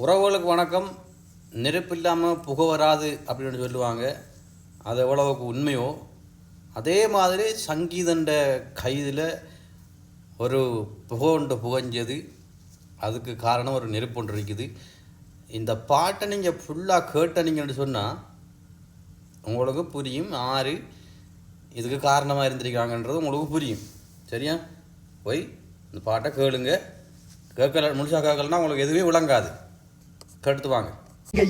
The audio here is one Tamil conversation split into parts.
உறவுகளுக்கு வணக்கம். நெருப்பு இல்லாமல் புகை வராது அப்படின்னு சொல்லுவாங்க. அது எவ்வளவுக்கு உண்மையோ அதே மாதிரி சங்கீதண்ட கைதில் ஒரு புகை ஒன்று புகைஞ்சது. அதுக்கு காரணம் ஒரு நெருப்பு ஒன்று இருக்குது. இந்த பாட்டை நீங்கள் ஃபுல்லாக கேட்டனீங்கன்னு சொன்னால் உங்களுக்கு புரியும் யார் இதுக்கு காரணமாக இருந்திருக்காங்கன்றது உங்களுக்கு புரியும். சரியா? போய் இந்த பாட்டை கேளுங்க. கேட்கல முழுசாக கேட்கலன்னா உங்களுக்கு எதுவுமே விளங்காது. கேட்டு வாங்க.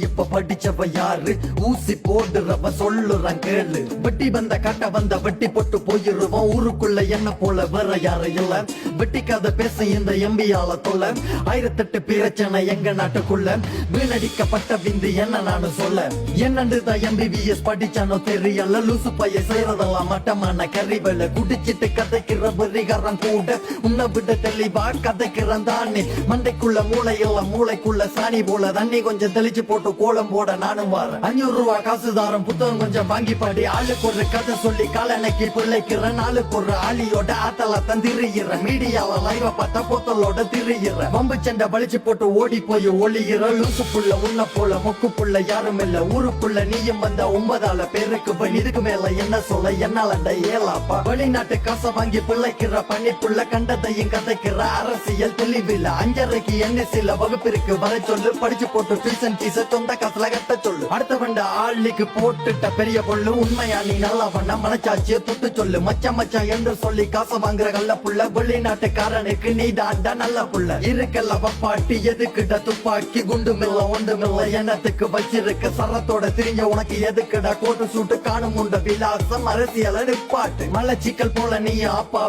இப்ப படிச்சவ யாரு? ஊசி போடுறவ சொல்லுறான் கேளு. வெட்டி வந்த கட்ட வந்த வெட்டி போட்டு போயிருவோம். ஊருக்குள்ள என்ன போல வேற யாரு இல்ல. வெட்டிக்காத பேச இந்த எம்பியால தொல்ல. 1008 பிரச்சனை எங்க நாட்டுக்குள்ள. வீணடிக்கப்பட்ட விந்து என்ன நானு சொல்ல. என்னண்டுதான் MBBS படிச்சானோ தெரியல. லூசு பைய செய்யறதெல்லாம் மட்டமான கறிவேல. குடிச்சிட்டு கதைக்கிற வெறிகாரன் கூட உன்னை விட தெளிவா கதைக்கிறான் தானே. மண்டைக்குள்ள மூளை இல்ல, மூளைக்குள்ள சாணி போல. தண்ணி கொஞ்சம் தெளிச்சு போட்டு கோலம் போட நானும் வரேன். 500 ரூபா காசுதாரம் புத்தகம் கொஞ்சம் வாங்கி பாடி. ஆளுக்கு ஒரு கதை சொல்லி காலனைக்கு பிள்ளைக்கிறேன். ஆளுக்கு ஒரு ஆளியோட ஆத்தல தந்திரிகிறேன். மீடியால லைவ பார்த்தா போத்தலோட திரிகிறேன். பம்பு சண்டை பழிச்சு போட்டு ஓடி போய் ஒளிகிற. லூசு புள்ள உன்ன போல மொக்கு புள்ள யாரும் இல்ல. ஊருக்குள்ள நீயும் வந்த 9 பேருக்கு பணி. இதுக்கு மேல என்ன சொல்ல என்னாலண்ட ஏலாப்பா. வெளிநாட்டு காசை வாங்கி பிள்ளைக்கிற பண்ணி புள்ள கண்டதையும் கதைக்கிற. அரசியல் தெளிவில்ல. 5:30க்கு NSல வகுப்பிற்கு வர சொல்லு. படிச்சு போட்டு டியூஷன் ஃபீஸ் சொந்த காசுல கட்ட சொல்லு. அடுத்த வண்ட ஆளுக்கு போட்டுட்ட பெரிய பொண்ணு. உண்மையா நீ நல்லா பண்ண மனச்சாட்சிய தொட்டு சொல்லு. மச்சான் மச்சான் என்று சொல்லி காசை வாங்குற கல்ல புள்ள. வெளிநாட்டுக்காரனுக்கு நீ தாண்டா நல்ல புள்ள. இருக்கல்ல வப்பாட்டி எதுக்குட துப்பாக்கி. குண்டு மில்ல ஒன்று மில்ல எண்ணத்துக்கு வச்சிருக்க. சரத்தோட திரிஞ்ச உனக்கு எதுக்குடா கோட்டு சூட்டு. காணும் உண்ட விலாசம் அரசியல நிப்பாட்டு. மலை சிக்கல் போல நீ அப்பா